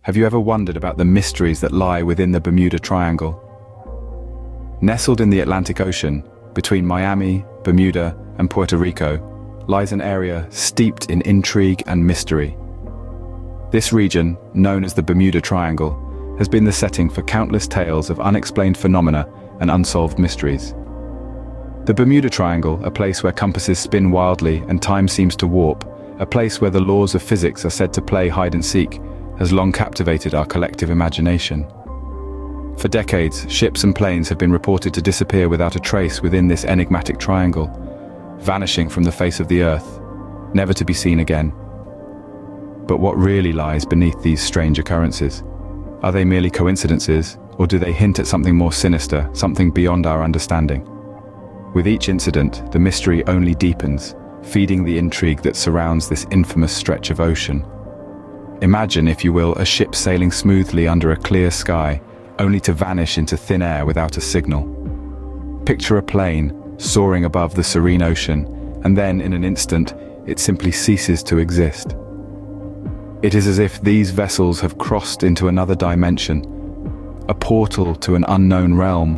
Have you ever wondered about the mysteries that lie within the Bermuda Triangle? Nestled in the Atlantic Ocean, between Miami, Bermuda, and Puerto Rico, lies an area steeped in intrigue and mystery. This region, known as the Bermuda Triangle, has been the setting for countless tales of unexplained phenomena and unsolved mysteries. The Bermuda Triangle, a place where compasses spin wildly and time seems to warp, a place where the laws of physics are said to play hide and seek, has long captivated our collective imagination. For decades, ships and planes have been reported to disappear without a trace within this enigmatic triangle, vanishing from the face of the Earth, never to be seen again. But what really lies beneath these strange occurrences? Are they merely coincidences, or do they hint at something more sinister, something beyond our understanding? With each incident, the mystery only deepens, feeding the intrigue that surrounds this infamous stretch of ocean. Imagine, if you will, a ship sailing smoothly under a clear sky, only to vanish into thin air without a signal. Picture a plane soaring above the serene ocean, and then, in an instant, it simply ceases to exist. It is as if these vessels have crossed into another dimension, a portal to an unknown realm.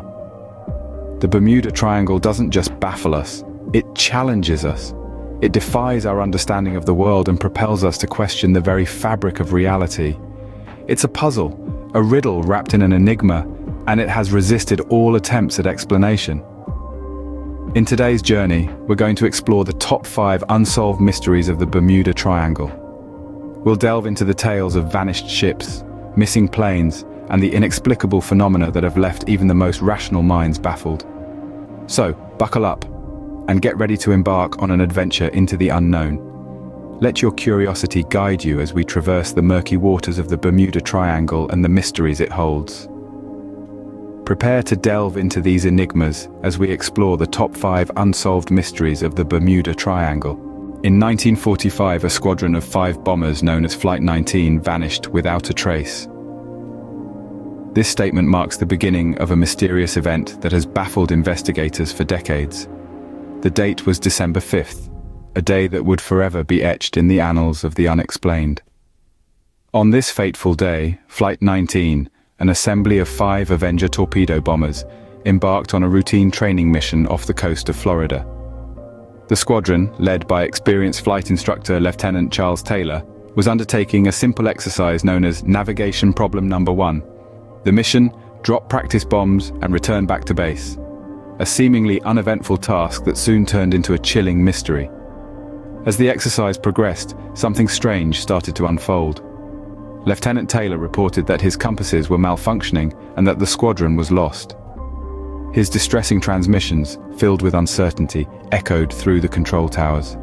The Bermuda Triangle doesn't just baffle us, it challenges us. It defies our understanding of the world and propels us to question the very fabric of reality. It's a puzzle, a riddle wrapped in an enigma, and it has resisted all attempts at explanation. In today's journey, we're going to explore the top 5 unsolved mysteries of the Bermuda Triangle. We'll delve into the tales of vanished ships, missing planes, and the inexplicable phenomena that have left even the most rational minds baffled. So, buckle up and get ready to embark on an adventure into the unknown. Let your curiosity guide you as we traverse the murky waters of the Bermuda Triangle and the mysteries it holds. Prepare to delve into these enigmas as we explore the top 5 unsolved mysteries of the Bermuda Triangle. In 1945, a squadron of 5 bombers known as Flight 19 vanished without a trace. This statement marks the beginning of a mysterious event that has baffled investigators for decades. The date was December 5th, a day that would forever be etched in the annals of the unexplained. On this fateful day, Flight 19, an assembly of 5 Avenger torpedo bombers, embarked on a routine training mission off the coast of Florida. The squadron, led by experienced flight instructor Lieutenant Charles Taylor, was undertaking a simple exercise known as Navigation Problem Number 1. The mission: drop practice bombs and return back to base. A seemingly uneventful task that soon turned into a chilling mystery. As the exercise progressed, something strange started to unfold. Lieutenant Taylor reported that his compasses were malfunctioning and that the squadron was lost. His distressing transmissions, filled with uncertainty, echoed through the control towers.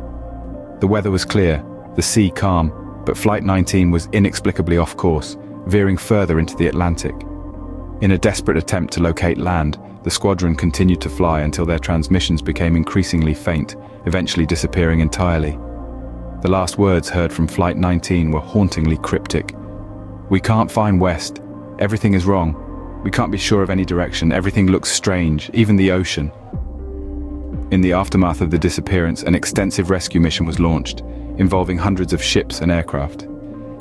The weather was clear, the sea calm, but Flight 19 was inexplicably off course, veering further into the Atlantic. In a desperate attempt to locate land, the squadron continued to fly until their transmissions became increasingly faint, eventually disappearing entirely. The last words heard from Flight 19 were hauntingly cryptic. "We can't find west. Everything is wrong. We can't be sure of any direction. Everything looks strange, even the ocean." In the aftermath of the disappearance, an extensive rescue mission was launched, involving hundreds of ships and aircraft.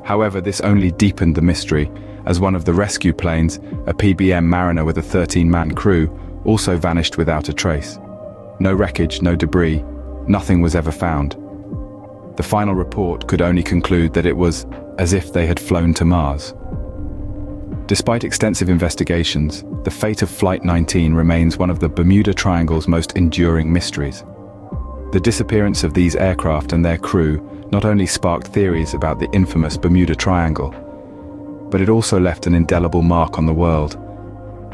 However, this only deepened the mystery, as one of the rescue planes, a PBM Mariner with a 13-man crew, also vanished without a trace. No wreckage, no debris, nothing was ever found. The final report could only conclude that it was as if they had flown to Mars. Despite extensive investigations, the fate of Flight 19 remains one of the Bermuda Triangle's most enduring mysteries. The disappearance of these aircraft and their crew not only sparked theories about the infamous Bermuda Triangle, but it also left an indelible mark on the world,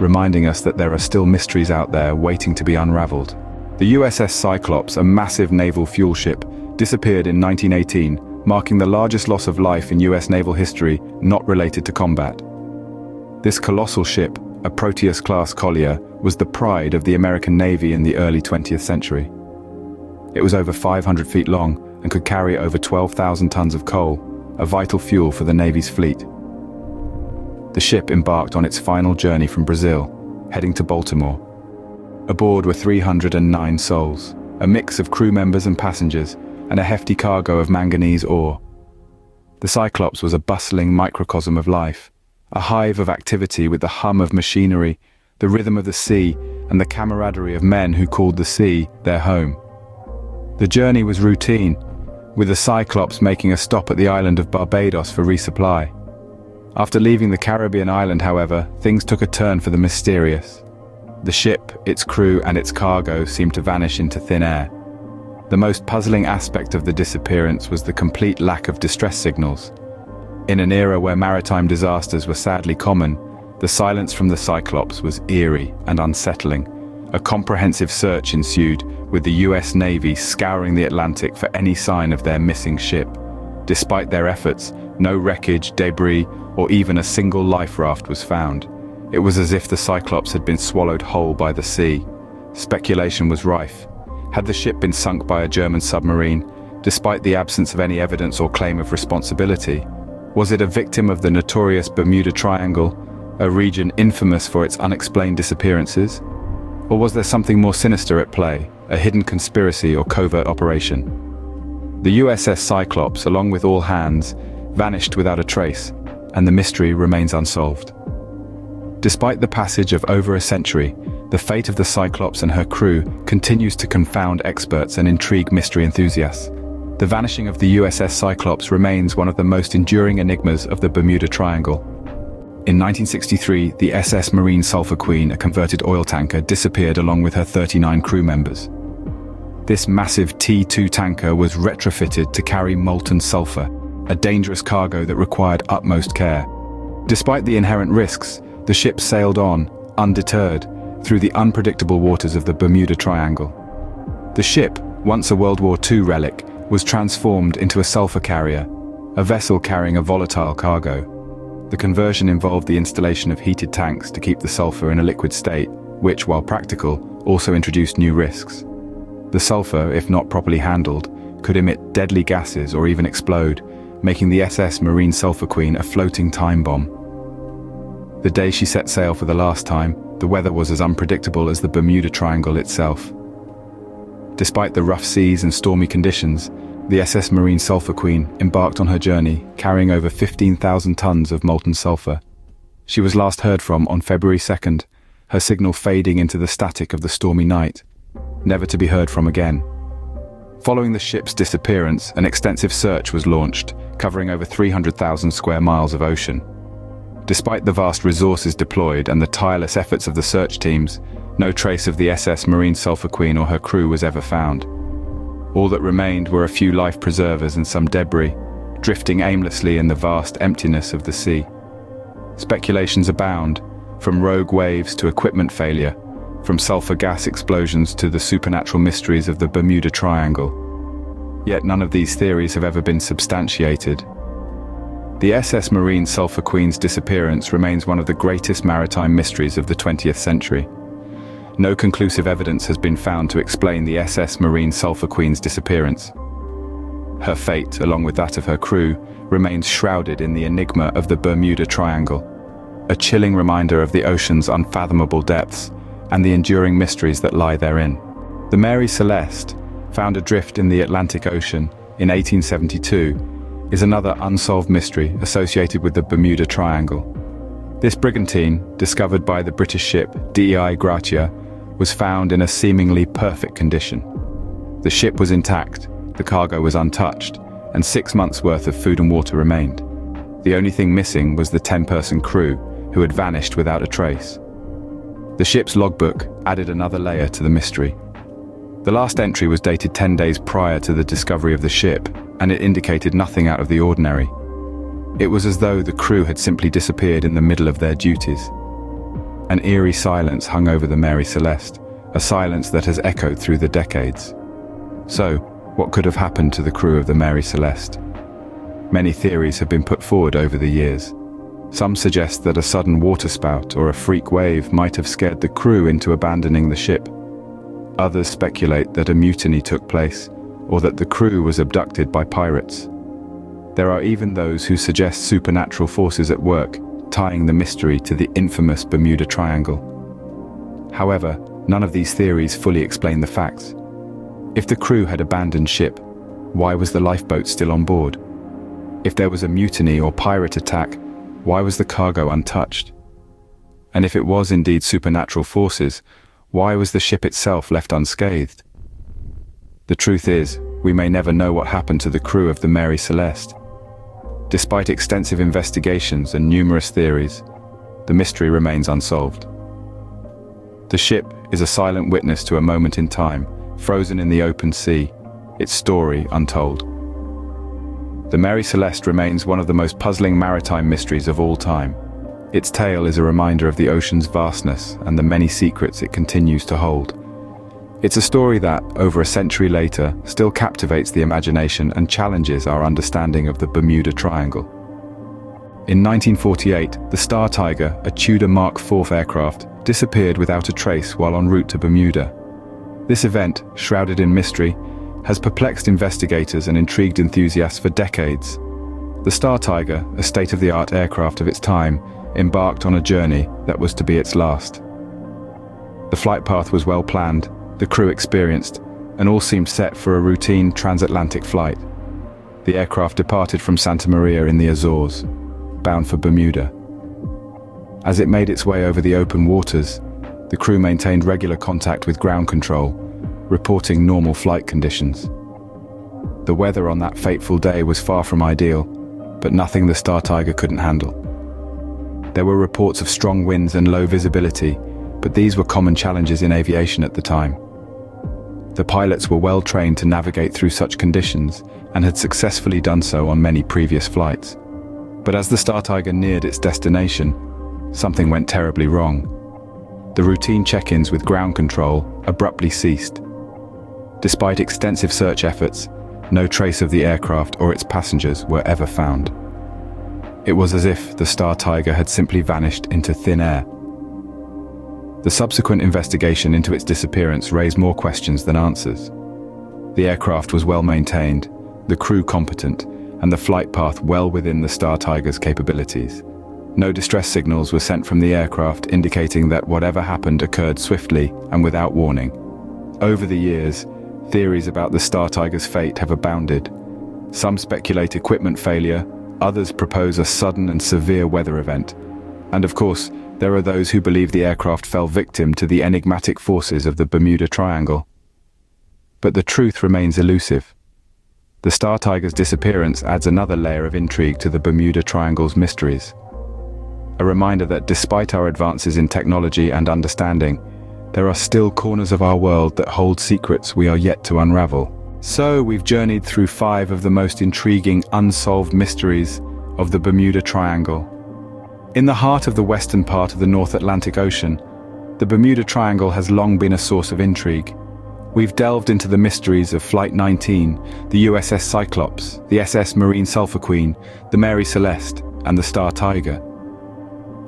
reminding us that there are still mysteries out there waiting to be unraveled. The USS Cyclops, a massive naval fuel ship, disappeared in 1918, marking the largest loss of life in US naval history not related to combat. This colossal ship, a Proteus-class collier, was the pride of the American Navy in the early 20th century. It was over 500 feet long and could carry over 12,000 tons of coal, a vital fuel for the Navy's fleet. The ship embarked on its final journey from Brazil, heading to Baltimore. Aboard were 309 souls, a mix of crew members and passengers, and a hefty cargo of manganese ore. The Cyclops was a bustling microcosm of life, a hive of activity with the hum of machinery, the rhythm of the sea, and the camaraderie of men who called the sea their home. The journey was routine, with the Cyclops making a stop at the island of Barbados for resupply. After leaving the Caribbean island, however, things took a turn for the mysterious. The ship, its crew, and its cargo seemed to vanish into thin air. The most puzzling aspect of the disappearance was the complete lack of distress signals. In an era where maritime disasters were sadly common, the silence from the Cyclops was eerie and unsettling. A comprehensive search ensued, with the US Navy scouring the Atlantic for any sign of their missing ship. Despite their efforts, no wreckage, debris, or even a single life raft was found. It was as if the Cyclops had been swallowed whole by the sea. Speculation was rife. Had the ship been sunk by a German submarine, despite the absence of any evidence or claim of responsibility? Was it a victim of the notorious Bermuda Triangle, a region infamous for its unexplained disappearances? Or was there something more sinister at play, a hidden conspiracy or covert operation? The USS Cyclops, along with all hands, vanished without a trace, and the mystery remains unsolved. Despite the passage of over a century, the fate of the Cyclops and her crew continues to confound experts and intrigue mystery enthusiasts. The vanishing of the USS Cyclops remains one of the most enduring enigmas of the Bermuda Triangle. In 1963, the SS Marine Sulphur Queen, a converted oil tanker, disappeared along with her 39 crew members. This massive T2 tanker was retrofitted to carry molten sulphur, a dangerous cargo that required utmost care. Despite the inherent risks, the ship sailed on, undeterred, through the unpredictable waters of the Bermuda Triangle. The ship, once a World War II relic, was transformed into a sulphur carrier, a vessel carrying a volatile cargo. The conversion involved the installation of heated tanks to keep the sulphur in a liquid state, which, while practical, also introduced new risks. The sulphur, if not properly handled, could emit deadly gases or even explode, making the SS Marine Sulphur Queen a floating time bomb. The day she set sail for the last time, the weather was as unpredictable as the Bermuda Triangle itself. Despite the rough seas and stormy conditions, the SS Marine Sulphur Queen embarked on her journey, carrying over 15,000 tons of molten sulphur. She was last heard from on February 2nd, her signal fading into the static of the stormy night, never to be heard from again. Following the ship's disappearance, an extensive search was launched, covering over 300,000 square miles of ocean. Despite the vast resources deployed and the tireless efforts of the search teams, no trace of the SS Marine Sulphur Queen or her crew was ever found. All that remained were a few life preservers and some debris, drifting aimlessly in the vast emptiness of the sea. Speculations abound, from rogue waves to equipment failure, from sulphur gas explosions to the supernatural mysteries of the Bermuda Triangle. Yet none of these theories have ever been substantiated. The SS Marine Sulphur Queen's disappearance remains one of the greatest maritime mysteries of the 20th century. No conclusive evidence has been found to explain the SS Marine Sulphur Queen's disappearance. Her fate, along with that of her crew, remains shrouded in the enigma of the Bermuda Triangle, a chilling reminder of the ocean's unfathomable depths and the enduring mysteries that lie therein. The Mary Celeste, found adrift in the Atlantic Ocean in 1872, is another unsolved mystery associated with the Bermuda Triangle. This brigantine, discovered by the British ship DEI Gratia, was found in a seemingly perfect condition. The ship was intact, the cargo was untouched, and 6 months' worth of food and water remained. The only thing missing was the 10-person crew, who had vanished without a trace. The ship's logbook added another layer to the mystery. The last entry was dated 10 days prior to the discovery of the ship, and it indicated nothing out of the ordinary. It was as though the crew had simply disappeared in the middle of their duties. An eerie silence hung over the Mary Celeste, a silence that has echoed through the decades. So, what could have happened to the crew of the Mary Celeste? Many theories have been put forward over the years. Some suggest that a sudden waterspout or a freak wave might have scared the crew into abandoning the ship. Others speculate that a mutiny took place, or that the crew was abducted by pirates. There are even those who suggest supernatural forces at work, tying the mystery to the infamous Bermuda Triangle. However, none of these theories fully explain the facts. If the crew had abandoned ship, why was the lifeboat still on board? If there was a mutiny or pirate attack, why was the cargo untouched? And if it was indeed supernatural forces, why was the ship itself left unscathed? The truth is, we may never know what happened to the crew of the Mary Celeste. Despite extensive investigations and numerous theories, the mystery remains unsolved. The ship is a silent witness to a moment in time, frozen in the open sea, its story untold. The Mary Celeste remains one of the most puzzling maritime mysteries of all time. Its tale is a reminder of the ocean's vastness and the many secrets it continues to hold. It's a story that, over a century later, still captivates the imagination and challenges our understanding of the Bermuda Triangle. In 1948, the Star Tiger, a Tudor Mark IV aircraft, disappeared without a trace while en route to Bermuda. This event, shrouded in mystery, has perplexed investigators and intrigued enthusiasts for decades. The Star Tiger, a state-of-the-art aircraft of its time, embarked on a journey that was to be its last. The flight path was well planned, the crew experienced, and all seemed set for a routine transatlantic flight. The aircraft departed from Santa Maria in the Azores, bound for Bermuda. As it made its way over the open waters, the crew maintained regular contact with ground control, reporting normal flight conditions. The weather on that fateful day was far from ideal, but nothing the Star Tiger couldn't handle. There were reports of strong winds and low visibility, but these were common challenges in aviation at the time. The pilots were well trained to navigate through such conditions and had successfully done so on many previous flights. But as the Star Tiger neared its destination, something went terribly wrong. The routine check-ins with ground control abruptly ceased. Despite extensive search efforts, no trace of the aircraft or its passengers were ever found. It was as if the Star Tiger had simply vanished into thin air. The subsequent investigation into its disappearance raised more questions than answers. The aircraft was well maintained, the crew competent, and the flight path well within the Star Tiger's capabilities. No distress signals were sent from the aircraft, indicating that whatever happened occurred swiftly and without warning. Over the years, theories about the Star Tiger's fate have abounded. Some speculate equipment failure, others propose a sudden and severe weather event. And of course, there are those who believe the aircraft fell victim to the enigmatic forces of the Bermuda Triangle. But the truth remains elusive. The Star Tiger's disappearance adds another layer of intrigue to the Bermuda Triangle's mysteries. A reminder that despite our advances in technology and understanding, there are still corners of our world that hold secrets we are yet to unravel. So we've journeyed through 5 of the most intriguing unsolved mysteries of the Bermuda Triangle. In the heart of the western part of the North Atlantic Ocean, the Bermuda Triangle has long been a source of intrigue. We've delved into the mysteries of Flight 19, the USS Cyclops, the SS Marine Sulphur, the Mary Celeste, and the Star Tiger.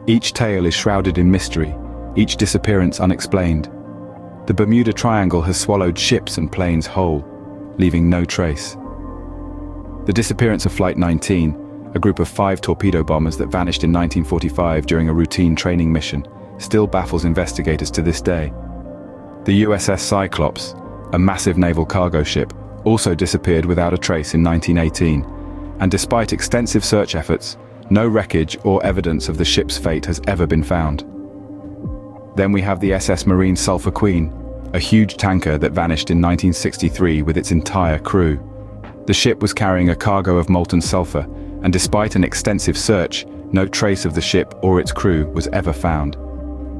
Each tale is shrouded in mystery, each disappearance unexplained. The Bermuda Triangle has swallowed ships and planes whole, leaving no trace. The disappearance of Flight 19, a group of 5 torpedo bombers that vanished in 1945 during a routine training mission, still baffles investigators to this day. The USS Cyclops, a massive naval cargo ship, also disappeared without a trace in 1918, and despite extensive search efforts, no wreckage or evidence of the ship's fate has ever been found. Then we have the SS Marine Sulphur, a huge tanker that vanished in 1963 with its entire crew. The ship was carrying a cargo of molten sulfur, and despite an extensive search, no trace of the ship or its crew was ever found.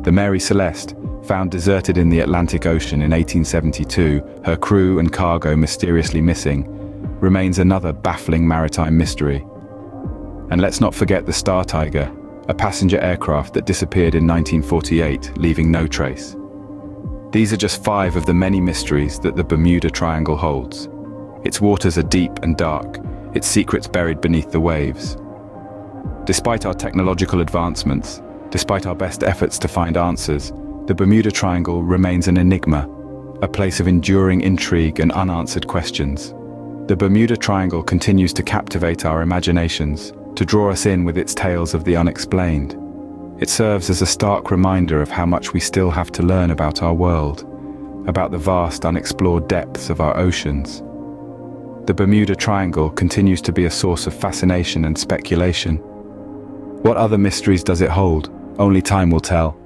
The Mary Celeste, found deserted in the Atlantic Ocean in 1872, her crew and cargo mysteriously missing, remains another baffling maritime mystery. And let's not forget the Star Tiger, a passenger aircraft that disappeared in 1948, leaving no trace. These are just 5 of the many mysteries that the Bermuda Triangle holds. Its waters are deep and dark, its secrets buried beneath the waves. Despite our technological advancements, despite our best efforts to find answers, the Bermuda Triangle remains an enigma, a place of enduring intrigue and unanswered questions. The Bermuda Triangle continues to captivate our imaginations, to draw us in with its tales of the unexplained. It serves as a stark reminder of how much we still have to learn about our world, about the vast unexplored depths of our oceans. the Bermuda Triangle continues to be a source of fascination and speculation. What other mysteries does it hold? Only time will tell.